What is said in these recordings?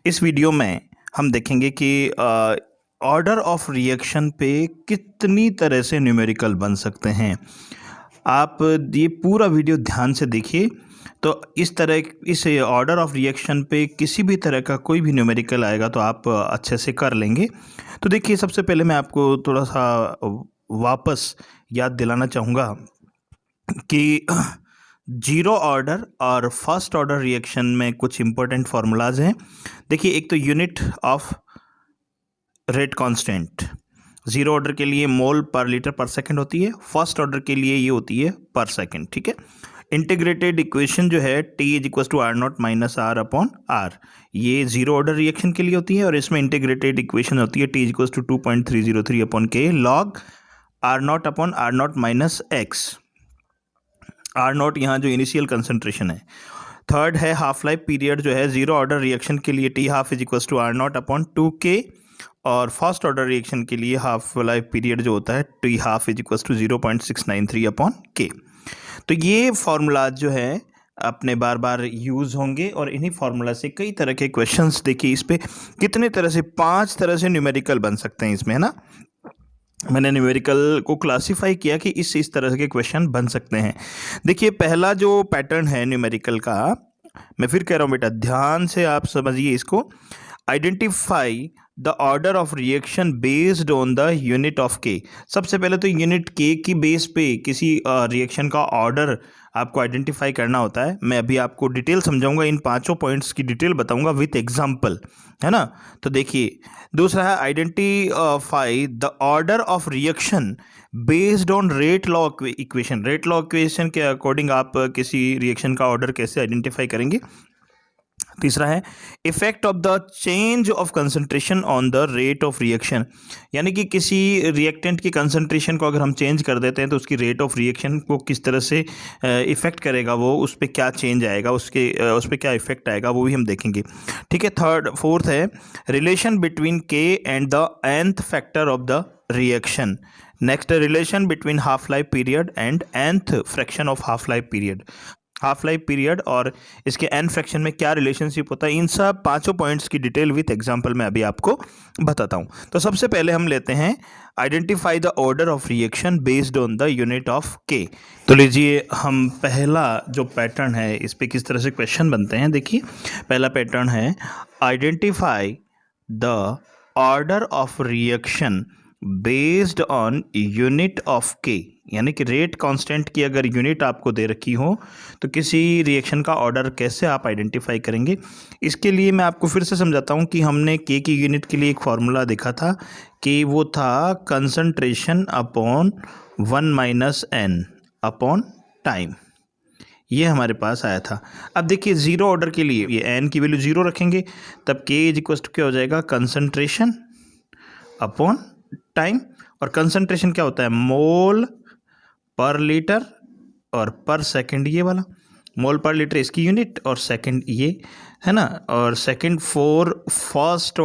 इस वीडियो में हम देखेंगे कि ऑर्डर ऑफ रिएक्शन पे कितनी तरह से न्यूमेरिकल बन सकते हैं। आप ये पूरा वीडियो ध्यान से देखिए तो इस ऑर्डर ऑफ रिएक्शन पे किसी भी तरह का कोई भी न्यूमेरिकल आएगा तो आप अच्छे से कर लेंगे। तो देखिए, सबसे पहले मैं आपको थोड़ा सा वापस याद दिलाना चाहूँगा कि जीरो ऑर्डर और फर्स्ट ऑर्डर रिएक्शन में कुछ इंपॉर्टेंट फार्मूलाज हैं। देखिए, एक तो unit of rate constant, zero order के लिए मोल पर लीटर पर सेकंड होती है, फर्स्ट ऑर्डर के लिए ये होती है पर सेकंड। ठीक है। इंटीग्रेटेड इक्वेशन जो है T is equal to R not minus R upon R, ये जीरो ऑर्डर रिएक्शन के लिए होती है। और इसमें इंटीग्रेटेड इक्वेशन होती है T is equal to 2.303 upon k log R naught upon R not minus x. R naught यहाँ जो इनिशियल कंसंट्रेशन है। थर्ड है हाफ लाइफ पीरियड जो है जीरो ऑर्डर रिएक्शन के लिए T half is equal to R naught upon 2k, और first order reaction के लिए हाफ लाइफ पीरियड जो होता है T half is equal to 0.693 upon K. तो ये फार्मूलाज जो है अपने बार बार यूज़ होंगे और इन्हीं फार्मूला से कई तरह के क्वेश्चंस, देखिए इस पे कितने तरह से 5 तरह से न्यूमेरिकल बन सकते हैं इसमें, है ना। मैंने न्यूमेरिकल को क्लासिफाई किया कि इस तरह के क्वेश्चन बन सकते हैं। देखिए, पहला जो पैटर्न है न्यूमेरिकल का, मैं फिर कह रहा हूँ बेटा ध्यान से आप समझिए इसको। Identify the order of reaction based on the unit of के। सबसे पहले तो यूनिट के की बेस पे किसी रिएक्शन का ऑर्डर आपको आइडेंटिफाई करना होता है। मैं अभी आपको डिटेल समझाऊंगा, इन 5 पॉइंट्स की डिटेल बताऊंगा विथ एग्जांपल, है ना। तो देखिए, दूसरा है identify the order of reaction based on rate law equation. Rate law equation के अकॉर्डिंग आप किसी रिएक्शन का ऑर्डर कैसे आइडेंटिफाई करेंगे। तीसरा है effect of the change of concentration on the rate of reaction, यानी कि किसी रिएक्टेंट की कंसंट्रेशन को अगर हम चेंज कर देते हैं तो उसकी रेट ऑफ रिएक्शन को किस तरह से इफेक्ट करेगा, वो उस पर क्या चेंज आएगा, उस पर क्या इफेक्ट आएगा, वो भी हम देखेंगे। ठीक है। फोर्थ है रिलेशन बिटवीन के and the nth factor of the reaction. Next, relation between half life period and nth fraction of half life period. Half life period और इसके एन फ्रैक्शन में क्या रिलेशनशिप होता है, इन सब 5 पॉइंट्स की डिटेल विथ एग्जांपल मैं अभी आपको बताता हूं। तो सबसे पहले हम लेते हैं identify the order of reaction based on the unit of के। तो लीजिए, हम पहला जो पैटर्न है इस पे किस तरह से क्वेश्चन बनते हैं। देखिए, पहला पैटर्न है identify the order of reaction based on unit of के, यानी कि रेट कांस्टेंट की अगर यूनिट आपको दे रखी हो तो किसी रिएक्शन का ऑर्डर कैसे आप आइडेंटिफाई करेंगे। इसके लिए मैं आपको फिर से समझाता हूँ कि हमने के की यूनिट के लिए एक फार्मूला देखा था कि वो था concentration upon 1 minus N upon time, ये हमारे पास आया था। अब देखिए, जीरो ऑर्डर के लिए ये एन की वैल्यू 0 रखेंगे, तब के इज इक्वल टू क्या हो जाएगा, कंसंट्रेशन अपॉन टाइम। और कंसंट्रेशन क्या होता है, मोल पर लीटर और पर सेकंड, ये वाला मोल पर लीटर इसकी यूनिट और सेकंड ये, है ना। और सेकंड फॉर फर्स्ट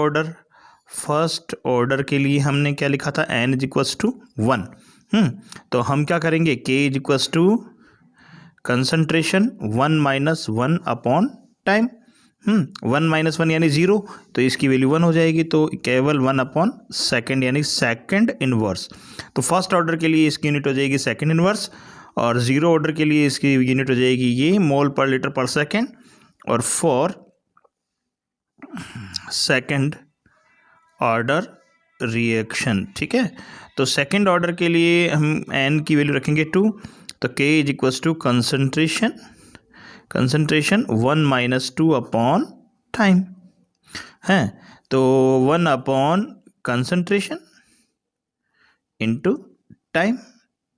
ऑर्डर के लिए हमने क्या लिखा था, n इज इक्वल्स टू 1। तो हम क्या करेंगे, k is equals to concentration 1 minus 1 upon time. 1 minus 1 यानी 0, तो इसकी वैल्यू 1 हो जाएगी, तो केवल 1 अपॉन सेकेंड यानी सेकंड इनवर्स। तो फर्स्ट ऑर्डर के लिए इसकी यूनिट हो जाएगी सेकंड इनवर्स, और जीरो ऑर्डर के लिए इसकी यूनिट हो जाएगी ये मोल पर लीटर पर सेकंड, और फॉर सेकंड ऑर्डर रिएक्शन। ठीक है। तो सेकंड ऑर्डर के लिए हम n की वैल्यू रखेंगे 2, तो k is equals to concentration 1 minus 2 upon time है। तो 1 अपॉन कंसंट्रेशन इनटू टाइम,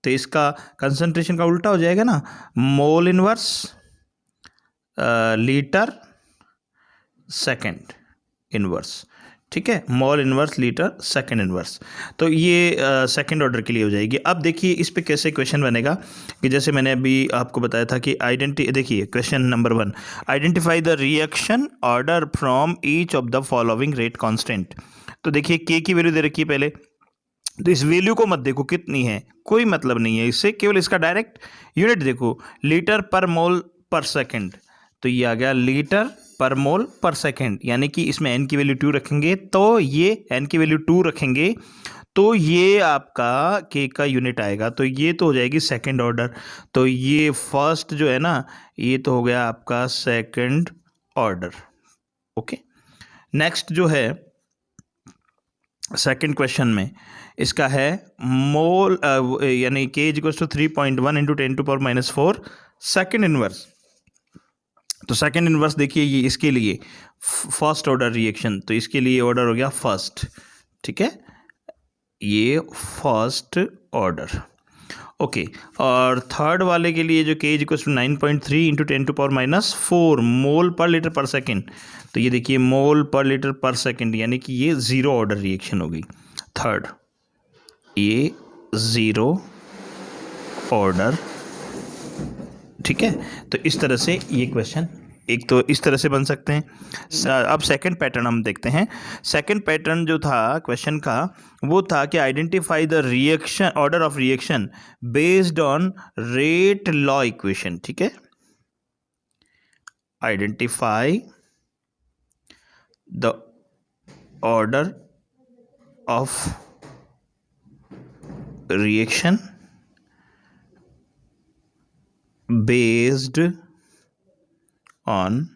तो इसका कंसंट्रेशन का उल्टा हो जाएगा ना, mole inverse litre second inverse. ठीक है, mole inverse litre second inverse. तो ये सेकंड ऑर्डर के लिए हो जाएगी। अब देखिए, इस पे कैसे क्वेश्चन बनेगा कि जैसे मैंने अभी आपको बताया था कि देखिए question number 1, identify the reaction order from each of the following rate constant. तो देखिए, के की वैल्यू दे रखी है पहले, तो इस वैल्यू को मत देखो कितनी है, कोई मतलब नहीं है इससे, केवल इसका डायरेक्ट यूनिट देखो, लीटर पर मोल पर सेकंड। तो ये आ गया लीटर पर मोल पर सेकेंड, यानी कि इसमें n की वैल्यू 2 रखेंगे तो ये n की वैल्यू 2 रखेंगे तो ये आपका k का यूनिट आएगा, तो ये तो हो जाएगी सेकंड ऑर्डर। तो ये फर्स्ट जो है ना, ये तो हो गया आपका सेकंड ऑर्डर। ओके, नेक्स्ट जो है सेकंड क्वेश्चन में इसका है मोल यानी k equals to 3.1 into 10⁻⁴ second inverse. तो सेकंड इनवर्स देखिए ये इसके लिए फर्स्ट ऑर्डर रिएक्शन, तो इसके लिए ऑर्डर हो गया फर्स्ट। ठीक है, ये फर्स्ट ऑर्डर। ओके, और थर्ड वाले के लिए जो k इक्वल्स टू 9.3 इंटू 10⁻⁴ मोल पर लीटर पर सेकेंड, तो ये देखिए मोल पर लीटर पर सेकेंड, यानी कि ये ज़ीरो ऑर्डर रिएक्शन होगी। थर्ड, ये ज़ीरो ऑर्डर। ठीक है, तो इस तरह से ये क्वेश्चन एक तो इस तरह से बन सकते हैं। अब सेकंड पैटर्न हम देखते हैं। सेकंड पैटर्न जो था क्वेश्चन का वो था कि identify the reaction order of reaction based on rate law equation. ठीक है, identify the order of reaction based on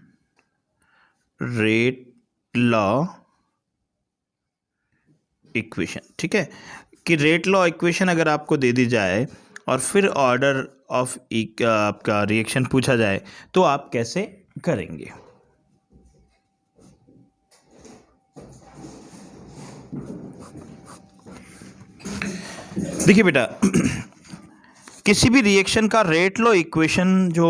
rate law equation. ठीक है, कि रेट लॉ इक्वेशन अगर आपको दे दी जाए और फिर ऑर्डर ऑफ आपका रिएक्शन पूछा जाए तो आप कैसे करेंगे। देखिए बेटा, किसी भी रिएक्शन का रेट लॉ इक्वेशन जो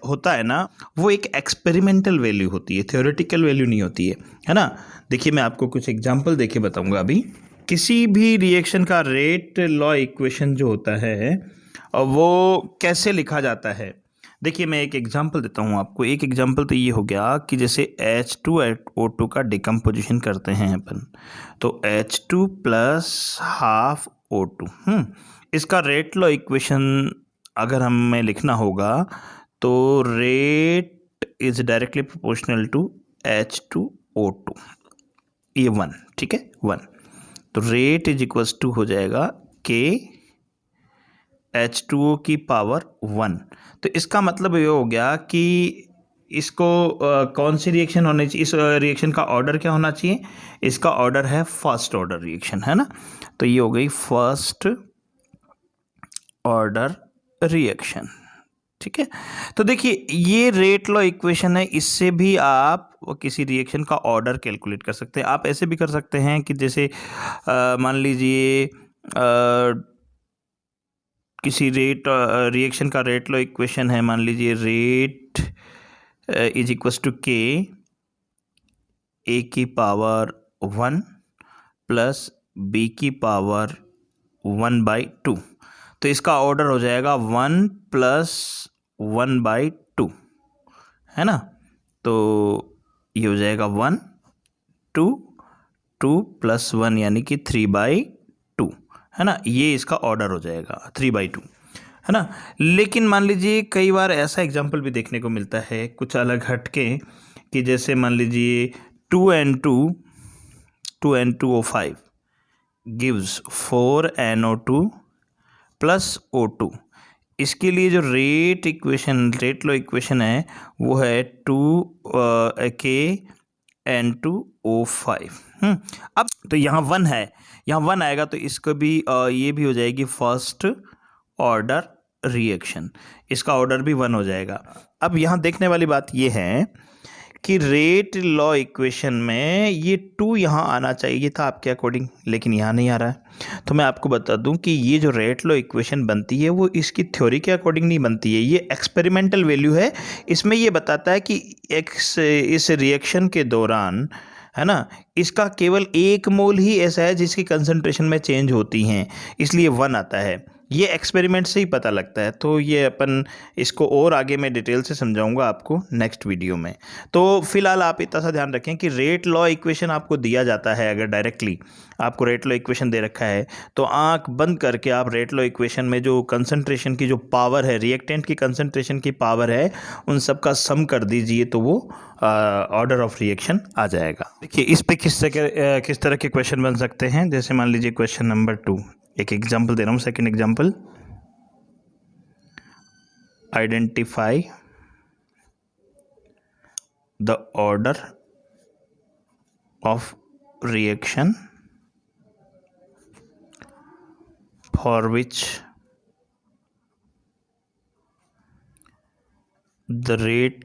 होता है ना, वो एक एक्सपेरिमेंटल वैल्यू होती है, थ्योरेटिकल वैल्यू नहीं होती है ना। देखिए मैं आपको कुछ एग्जांपल देके बताऊंगा अभी। किसी भी रिएक्शन का रेट लॉ इक्वेशन जो होता है वो कैसे लिखा जाता है। देखिए मैं एक एग्जांपल देता हूँ आपको। एक एग्जांपल तो ये हो गया कि जैसे H2O2 का डिकम्पोजिशन करते हैं अपन, तो H2 प्लस हाफ O2। इसका रेट लॉ इक्वेशन अगर हमें लिखना होगा तो rate is directly proportional to H2O2, ये 1। ठीक है, 1। तो रेट इज इक्वल्स टू हो जाएगा K H2O की पावर 1। तो इसका मतलब ये हो गया कि इसको कौन सी रिएक्शन होनी चाहिए, इस रिएक्शन का ऑर्डर क्या होना चाहिए, इसका ऑर्डर है फर्स्ट ऑर्डर रिएक्शन, है ना। तो ये हो गई फर्स्ट ऑर्डर रिएक्शन। ठीक है, तो देखिए ये रेट लॉ इक्वेशन है, इससे भी आप किसी रिएक्शन का ऑर्डर कैलकुलेट कर सकते हैं। आप ऐसे भी कर सकते हैं कि जैसे मान लीजिए किसी रिएक्शन का रेट लॉ इक्वेशन है, मान लीजिए rate is equals to K A की पावर 1 प्लस B की पावर 1/2। तो इसका ऑर्डर हो जाएगा 1 प्लस 1/2, है ना। तो ये हो जाएगा 1 2 2 प्लस 1 यानी कि 3/2, है ना। ये इसका ऑर्डर हो जाएगा 3/2, है ना। लेकिन मान लीजिए कई बार ऐसा एग्जाम्पल भी देखने को मिलता है कुछ अलग हटके, कि जैसे मान लीजिए 2N2O5 gives 4NO2 plus O2। इसके लिए जो रेट लॉ इक्वेशन है वो है 2KN2O5। अब तो यहाँ 1 है, यहाँ 1 आएगा तो इसको भी ये भी हो जाएगी फर्स्ट ऑर्डर रिएक्शन, इसका ऑर्डर भी 1 हो जाएगा। अब यहाँ देखने वाली बात ये है कि रेट लॉ इक्वेशन में ये 2 यहाँ आना चाहिए था आपके अकॉर्डिंग, लेकिन यहाँ नहीं आ रहा है। तो मैं आपको बता दूं कि ये जो रेट लॉ इक्वेशन बनती है वो इसकी थ्योरी के अकॉर्डिंग नहीं बनती है, ये एक्सपेरिमेंटल वैल्यू है। इसमें ये बताता है कि इस रिएक्शन के दौरान, है ना, इसका केवल 1 मोल ही ऐसा है जिसकी कंसंट्रेशन में चेंज होती हैं, इसलिए 1 आता है। ये एक्सपेरिमेंट से ही पता लगता है। तो ये अपन इसको और आगे मैं डिटेल से समझाऊंगा आपको नेक्स्ट वीडियो में। तो फिलहाल आप इतना सा ध्यान रखें कि रेट लॉ इक्वेशन आपको दिया जाता है, अगर डायरेक्टली आपको रेट लॉ इक्वेशन दे रखा है तो आंख बंद करके आप रेट लॉ इक्वेशन में जो कंसंट्रेशन की जो पावर है, रिएक्टेंट की कंसंट्रेशन की पावर है, उन सब का सम कर दीजिए तो वो ऑर्डर ऑफ रिएक्शन आ जाएगा। देखिए इस पे किस तरह के क्वेश्चन बन सकते हैं। जैसे मान लीजिए क्वेश्चन नंबर 2, एक एग्जाम्पल दे रहा हूँ, second example, identify the order of reaction for which the rate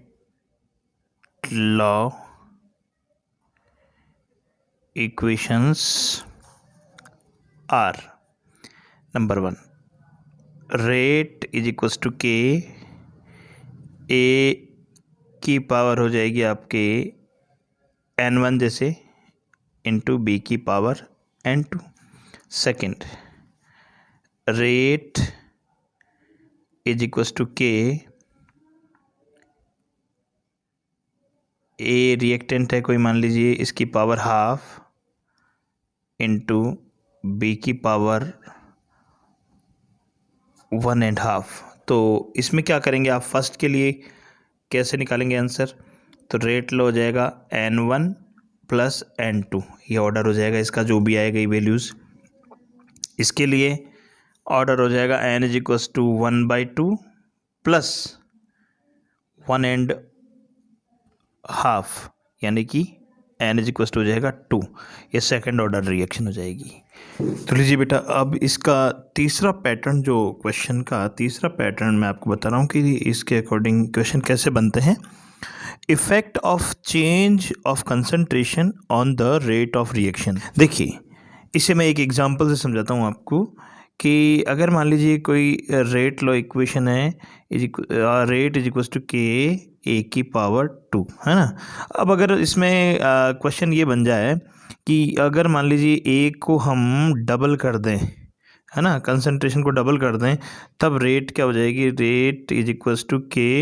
law equations are. Number 1, rate is equals to K, A की पावर हो जाएगी आपके n1 जैसे इंटू बी की power n2। Second, rate is equals to K, A reactant है कोई, मान लीजिए इसकी पावर हाफ इंटू बी की पावर 1.5। तो इसमें क्या करेंगे आप, फर्स्ट के लिए कैसे निकालेंगे आंसर, तो रेट लो हो जाएगा n1 प्लस n2, ये ऑर्डर हो जाएगा इसका, जो भी आएगा ये वैल्यूज़। इसके लिए ऑर्डर हो जाएगा n is equals to 1/2 plus 1.5, यानी कि n इज इक्वल्स टू हो जाएगा 2। ये सेकंड ऑर्डर रिएक्शन हो जाएगी। तो लीजिए बेटा, अब इसका तीसरा पैटर्न, जो क्वेश्चन का तीसरा पैटर्न मैं आपको बता रहा हूँ कि इसके अकॉर्डिंग क्वेश्चन कैसे बनते हैं। Effect of change of concentration on the rate of reaction. देखिए इसे मैं एक एग्जांपल से समझाता हूँ आपको कि अगर मान लीजिए कोई रेट लॉ इक्वेशन है, rate is equals to K A की पावर 2, है ना। अब अगर इसमें क्वेश्चन ये बन जाए कि अगर मान लीजिए ए को हम डबल कर दें, है ना, कंसंट्रेशन को डबल कर दें, तब रेट क्या हो जाएगी, रेट इज इक्वल्स टू के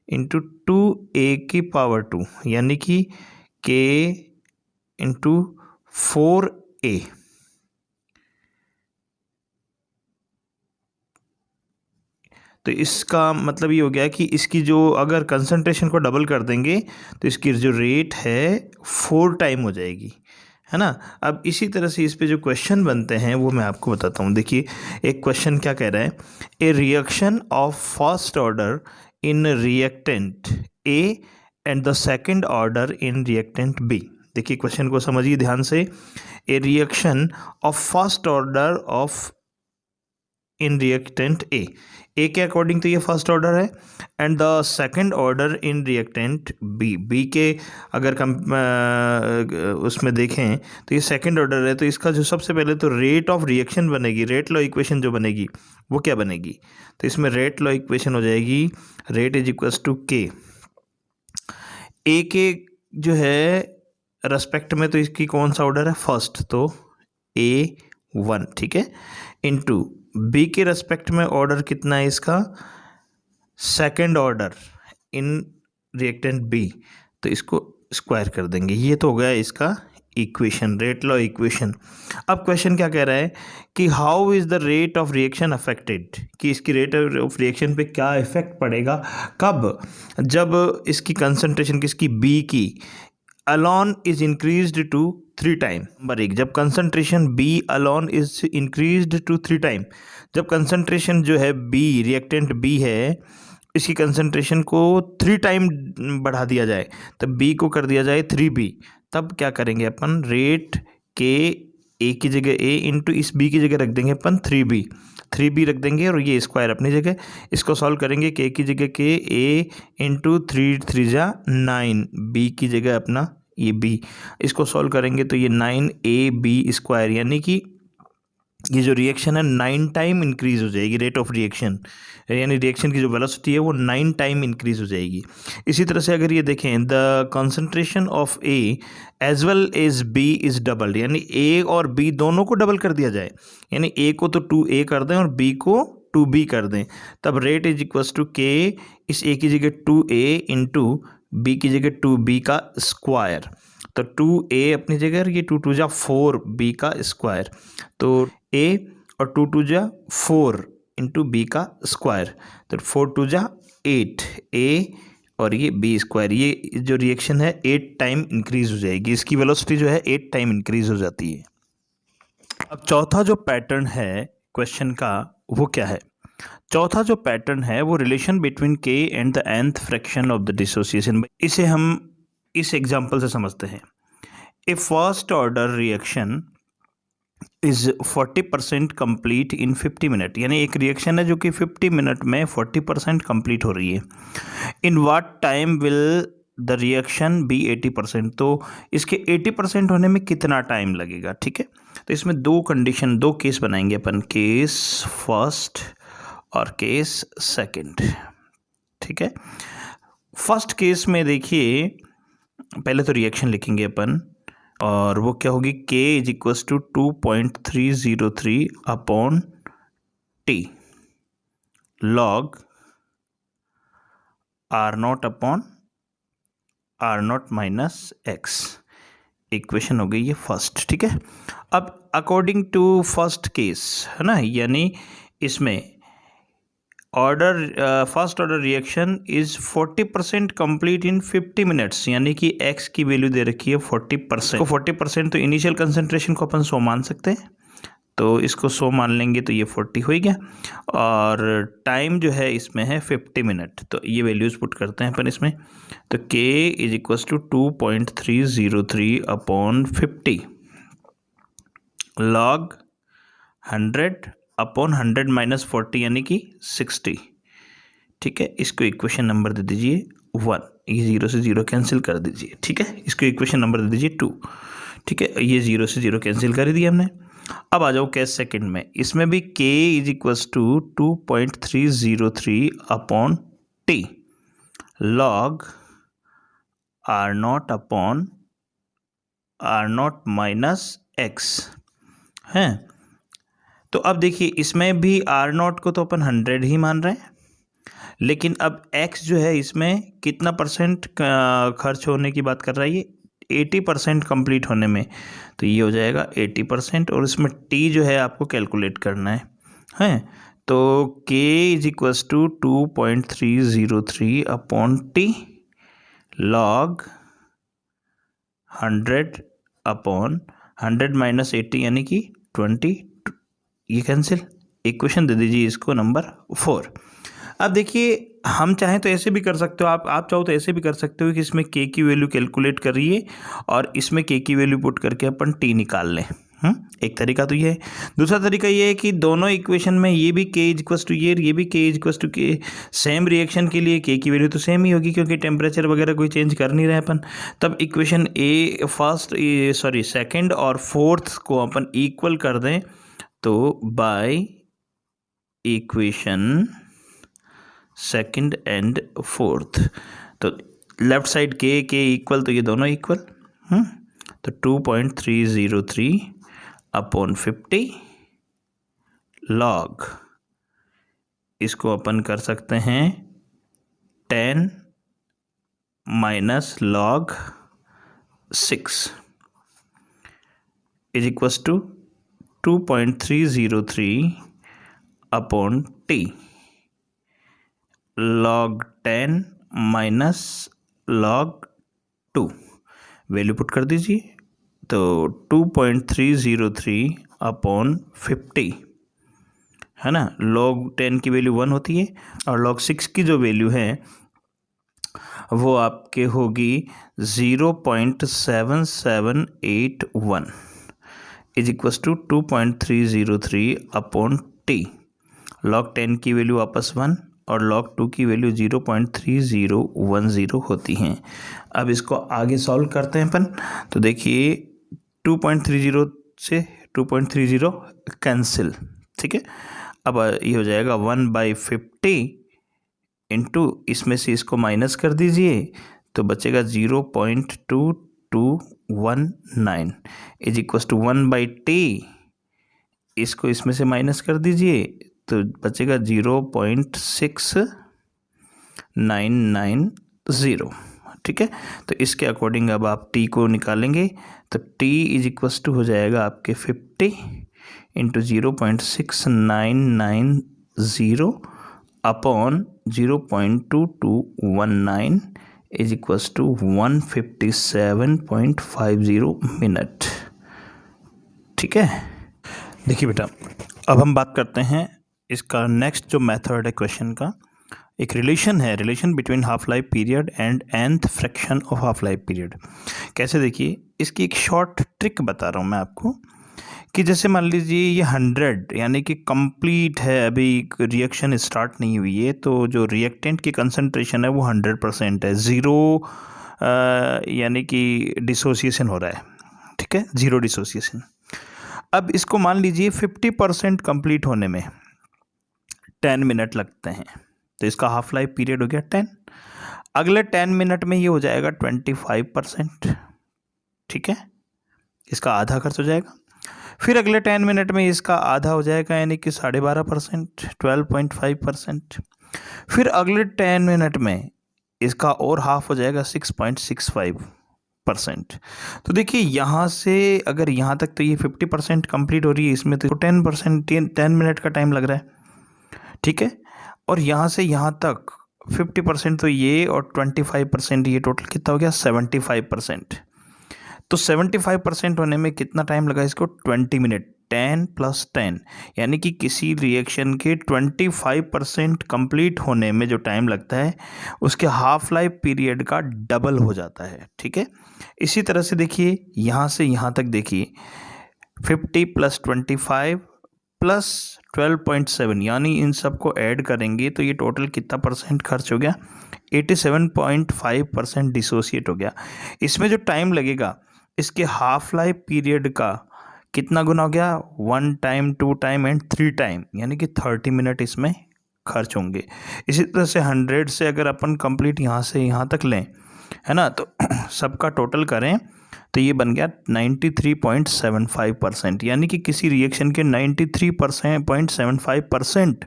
इंटू 2a की पावर 2, यानी कि के इंटू 4a। तो इसका मतलब ये हो गया कि इसकी जो, अगर कंसंट्रेशन को डबल कर देंगे तो इसकी जो रेट है 4 टाइम हो जाएगी, है ना। अब इसी तरह से इस पे जो क्वेश्चन बनते हैं वो मैं आपको बताता हूँ। देखिए एक क्वेश्चन क्या कह रहा है, a reaction of first order in reactant A and the second order in reactant B. देखिए क्वेश्चन को समझिए ध्यान से। A reaction of first order of in reactant A के अकॉर्डिंग तो ये फर्स्ट ऑर्डर है, and the second order in reactant B के अगर उसमें देखें तो ये सेकंड ऑर्डर है। तो इसका जो सबसे पहले तो रेट ऑफ रिएक्शन बनेगी, रेट लॉ इक्वेशन जो बनेगी वो क्या बनेगी, तो इसमें रेट लॉ इक्वेशन हो जाएगी, rate is equals to K, ए के जो है रेस्पेक्ट में तो इसकी कौन सा ऑर्डर है, फर्स्ट, तो A1, ठीक है, इनटू बी के रेस्पेक्ट में ऑर्डर कितना है इसका, second order in reactant B, तो इसको स्क्वायर कर देंगे। ये तो हो गया इसका इक्वेशन, रेट लॉ इक्वेशन। अब क्वेश्चन क्या कह रहा है कि how is the rate of reaction affected, कि इसकी रेट ऑफ रिएक्शन पे क्या इफेक्ट पड़ेगा, कब, जब इसकी कंसंट्रेशन किसकी, बी की, alone is increased to 3 time. Number 1, जब concentration B alone is increased to 3 time, जब कंसंट्रेशन जो है बी, रिएक्टेंट बी है, इसकी कंसंट्रेशन को 3 टाइम बढ़ा दिया जाए, तब बी को कर दिया जाए 3b, तब क्या करेंगे अपन, रेट के ए की जगह ए इंटू इस बी की जगह रख देंगे अपन 3b रख देंगे, और ये स्क्वायर अपनी जगह। इसको सॉल्व करेंगे, के की जगह के, ए इंटू 3 3 जा 9, बी की जगह अपना ये b, इसको सॉल्व करेंगे तो ये 9ab स्क्वायर, यानी कि ये जो रिएक्शन है 9 टाइम इंक्रीज हो जाएगी, रेट ऑफ रिएक्शन यानी रिएक्शन की जो वेलोसिटी है वो 9 टाइम इंक्रीज हो जाएगी। इसी तरह से अगर ये देखें, the concentration of A as well as B is doubled, यानी ए और बी दोनों को डबल कर दिया जाए, यानी ए को तो 2a कर दें और बी को 2b कर दें, तब रेट इज इक्वल्स टू के, इस ए की जगह 2a इंटू बी की जगह 2b का स्क्वायर, तो 2a अपनी जगह, ये 2 2 जा 4 b का स्क्वायर, तो a और 2 2 जा 4 इंटू बी का स्क्वायर, तो 4 2 जा 8 a और ये b स्क्वायर, ये जो रिएक्शन है 8 टाइम इंक्रीज हो जाएगी, इसकी वेलोसिटी जो है 8 टाइम इंक्रीज हो जाती है। अब चौथा जो पैटर्न है क्वेश्चन का वो क्या है? चौथा जो पैटर्न है वो relation between k and the nth fraction of the dissociation, इसे हम इस एग्जांपल से समझते हैं। A first order reaction is 40% complete in 50 minute, यानी एक रिएक्शन है जो कि 50 मिनट में 40% कंप्लीट हो रही है। In what time will the reaction be 80%, तो इसके 80% होने में कितना टाइम लगेगा, ठीक है। तो इसमें दो कंडीशन, दो केस बनाएंगे अपन, केस फर्स्ट और केस सेकंड, ठीक है। फर्स्ट केस में देखिए, पहले तो रिएक्शन लिखेंगे अपन, और वो क्या होगी, k is equals to 2.303 upon T log R0 upon R0 minus X, equation हो गई ये फर्स्ट, ठीक है। अब अकॉर्डिंग टू फर्स्ट केस है ना, यानी इसमें first order reaction is 40% complete in 50 minutes, यानी कि x की वैल्यू दे रखी है 40%, तो 40%, तो इनिशियल कंसंट्रेशन को अपन 100 मान सकते हैं, तो इसको 100 मान लेंगे तो ये 40 हो गया, और टाइम जो है इसमें है 50 मिनट, तो ये वैल्यूज पुट करते हैं अपन इसमें, तो k is equals to 2.303 upon 50 log 100 upon 100 minus 40 यानी कि 60, ठीक है। इसको इक्वेशन नंबर दे दीजिए 1, ये 0 से 0 कैंसिल कर दीजिए, ठीक है। इसको इक्वेशन नंबर दे दीजिए 2, ठीक है। ये 0 से 0 कैंसिल कर दिया हमने। अब आ जाओ केस सेकंड में, इसमें भी k is equals to 2.303 upon T log R0 upon R0 minus X है। तो अब देखिए, इसमें भी R0 को तो अपन 100 ही मान रहे हैं, लेकिन अब x जो है इसमें कितना परसेंट खर्च होने की बात कर रहा है, ये 80% कंप्लीट होने में, तो ये हो जाएगा 80%, और इसमें t जो है आपको कैलकुलेट करना है, तो k is equals to 2.303 upon T log 100 upon 100 minus 80 यानी कि 20, ये कैंसिल, इक्वेशन दे दीजिए इसको नंबर 4। अब देखिए, हम चाहें तो ऐसे भी कर सकते हो, आप चाहो तो ऐसे भी कर सकते हो कि इसमें k की वैल्यू कैलकुलेट करिए और इसमें k की वैल्यू पुट करके अपन t निकाल लें। एक तरीका तो ये है। दूसरा तरीका ये है कि दोनों इक्वेशन में ये भी k इक्वल्स टू ये भी k equals to k, same reaction के लिए k की वैल्यू तो सेम ही होगी क्योंकि टेम्परेचर वगैरह कोई चेंज कर नहीं रहे अपन। तब इक्वेशन सेकंड और फोर्थ को अपन इक्वल कर दें, तो by equation second and fourth, तो लेफ्ट साइड k इक्वल, तो ये दोनों इक्वल, तो 2.303 अपॉन 50 लॉग, इसको अपन कर सकते हैं 10 minus log 6 is equals to 2.303 upon T log 10 minus log 2, value put कर दीजिए, तो 2.303 अपॉन 50 है ना, लॉग 10 की वैल्यू 1 होती है, और लॉग 6 की जो वैल्यू है वो आपके होगी 0.7781 is equals to 2.303 upon T, log 10 की वैल्यू वापस 1 और लॉग 2 की वैल्यू 0.3010 होती हैं। अब इसको आगे सॉल्व करते हैं अपन, तो देखिए 2.30 से 2.30 कैंसिल, ठीक है। अब ये हो जाएगा 1/50 इंटू इसमें से इसको माइनस कर दीजिए तो बचेगा 0.2219 इज इक्वल टू 1/t, इसको इसमें से माइनस कर दीजिए तो बचेगा 0.6990, ठीक है। तो इसके अकॉर्डिंग अब आप t को निकालेंगे तो t इज इक्वल टू हो जाएगा आपके 50 into 0.6990 upon 0.2219 is equal to 157.50 minute, ठीक है। देखिए बेटा, अब हम बात करते हैं इसका नेक्स्ट जो मेथड है क्वेश्चन का। एक relation between half life period and nth fraction of half life period. कैसे, देखिए इसकी एक शॉर्ट ट्रिक बता रहा हूँ मैं आपको कि जैसे मान लीजिए ये 100 यानी कि कंप्लीट है, अभी रिएक्शन स्टार्ट नहीं हुई है, तो जो रिएक्टेंट की कंसंट्रेशन है वो 100% है, ज़ीरो यानी कि डिसोसिएशन हो रहा है, ठीक है, ज़ीरो डिसोसिएशन। अब इसको मान लीजिए 50% कंप्लीट होने में 10 मिनट लगते हैं, तो इसका हाफ लाइफ पीरियड हो गया 10। अगले 10 मिनट में ये हो जाएगा 25%, ठीक है, इसका आधा खर्च हो जाएगा। फिर अगले 10 मिनट में इसका आधा हो जाएगा यानी कि 12.5%, 12.5%। फिर अगले 10 मिनट में इसका और हाफ हो जाएगा 6.65%। तो देखिए यहाँ से अगर यहाँ तक तो ये 50% कंप्लीट हो रही है, इसमें तो 10 मिनट का टाइम लग रहा है, ठीक है। और यहाँ से यहाँ तक 50% तो ये और 25% ये, टोटल कितना हो गया 75%। तो 75% होने में कितना टाइम लगा इसको, 20 मिनट, 10 + 10 यानी कि किसी रिएक्शन के 25% कंप्लीट होने में जो टाइम लगता है उसके हाफ लाइफ पीरियड का डबल हो जाता है, ठीक है। इसी तरह से देखिए यहाँ से यहाँ तक देखिए 50 + 25 + 12.7 यानी इन सब को ऐड करेंगे तो ये टोटल कितना परसेंट खर्च हो गया, 87.5% डिसोसिएट हो गया। इसमें जो टाइम लगेगा इसके हाफ लाइफ पीरियड का कितना गुना हो गया, 1 टाइम, 2 टाइम एंड 3 टाइम, यानी कि 30 मिनट इसमें खर्च होंगे। इसी तरह से 100 से अगर अपन कंप्लीट यहाँ से यहाँ तक लें, है ना, तो सबका टोटल करें तो ये बन गया 93.75%, यानी कि किसी रिएक्शन के 93.75%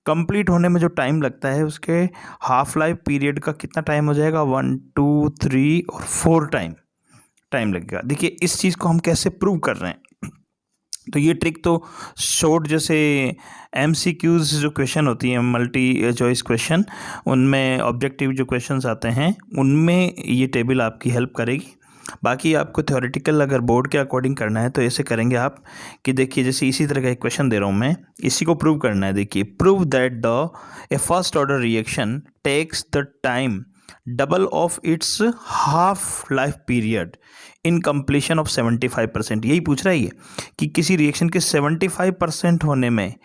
कंप्लीट होने में जो टाइम लगता है उसके हाफ लाइफ पीरियड का कितना टाइम हो जाएगा, 1, 2, 3 और 4 टाइम लगेगा। देखिए इस चीज़ को हम कैसे प्रूव कर रहे हैं, तो ये ट्रिक तो शॉर्ट जैसे MCQs जो क्वेश्चन होती हैं, मल्टी चॉइस क्वेश्चन, उनमें ऑब्जेक्टिव जो क्वेश्चंस आते हैं उनमें ये टेबल आपकी हेल्प करेगी। बाकी आपको थ्योरेटिकल अगर बोर्ड के अकॉर्डिंग करना है तो ऐसे करेंगे आप कि देखिए जैसे इसी तरह का एक क्वेश्चन दे रहा हूँ मैं, इसी को प्रूव करना है। देखिए, prove that a first order reaction takes the time double of its half life period in completion of 75%। यही पूछ रहा है ये कि किसी रिएक्शन के 75% होने में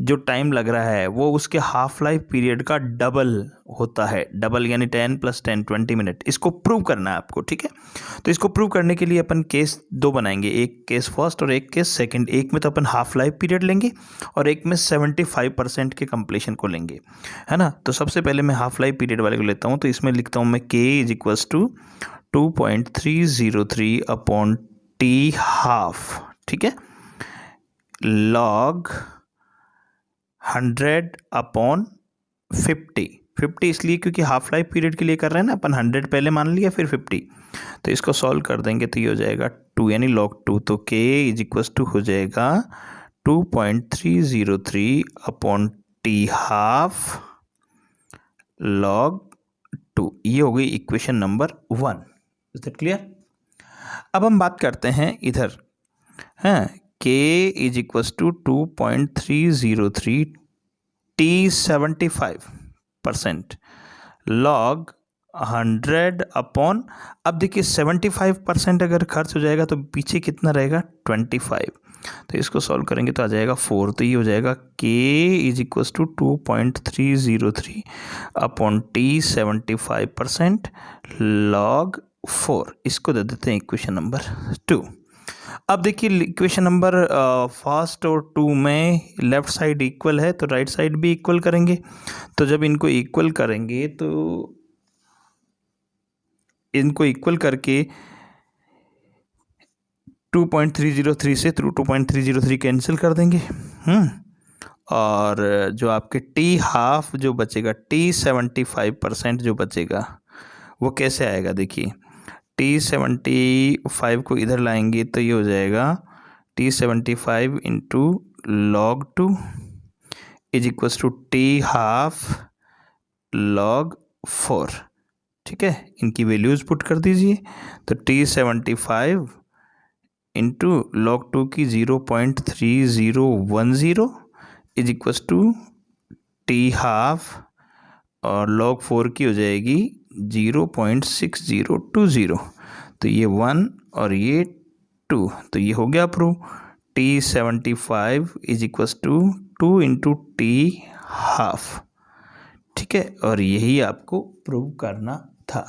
जो टाइम लग रहा है वो उसके हाफ लाइफ पीरियड का डबल होता है। डबल यानी 10 + 10 20 मिनट। इसको प्रूव करना है आपको, ठीक है। तो इसको प्रूव करने के लिए अपन केस 2 बनाएंगे, एक केस फर्स्ट और एक केस सेकंड। एक में तो अपन हाफ लाइफ पीरियड लेंगे और एक में 75% के कंप्लीशन को लेंगे, है ना। तो सबसे पहले मैं हाफ लाइफ पीरियड वाले को लेता हूँ, तो इसमें लिखता हूँ मैं k = 2.303/t हाफ, ठीक है, लॉग 100/50। 50 इसलिए क्योंकि हाफ लाइफ पीरियड के लिए कर रहे हैं ना अपन, 100 पहले मान लिया फिर 50, तो इसको सॉल्व कर देंगे तो ये हो जाएगा 2 यानी log 2। तो k = हो जाएगा 2.303/t हाफ log 2। ये हो गई equation number 1। Is that clear. अब हम बात करते हैं इधर, हैं, k = 2.303t 75% log 100 अपॉन, अब देखिए 75% अगर खर्च हो जाएगा तो पीछे कितना रहेगा 25, तो इसको सॉल्व करेंगे तो आ जाएगा 4। तो ये हो जाएगा k = 2.303/t 75% log 4। इसको दे देते हैं इक्वेशन नंबर 2। अब देखिए इक्वेशन नंबर फर्स्ट और 2 में लेफ़्ट साइड इक्वल है तो राइट साइड भी इक्वल करेंगे। तो जब इनको इक्वल करेंगे तो इनको इक्वल करके 2.303 से 2.303 कैंसिल कर देंगे। और जो आपके टी हाफ जो बचेगा, T75% जो बचेगा वो कैसे आएगा देखिए। T75 को इधर लाएंगे तो ये हो जाएगा T75 into log 2 is equals to T half log 4। ठीक है, इनकी वैल्यूज़ पुट कर दीजिए। तो T75 इंटू log 2 की 0.3010 is equals to T half और log 4 की हो जाएगी 0.6020। तो ये 1 और ये 2, तो ये हो गया prove. T75 is equals to 2 into T half. ठीक है, और यही आपको प्रूव करना था।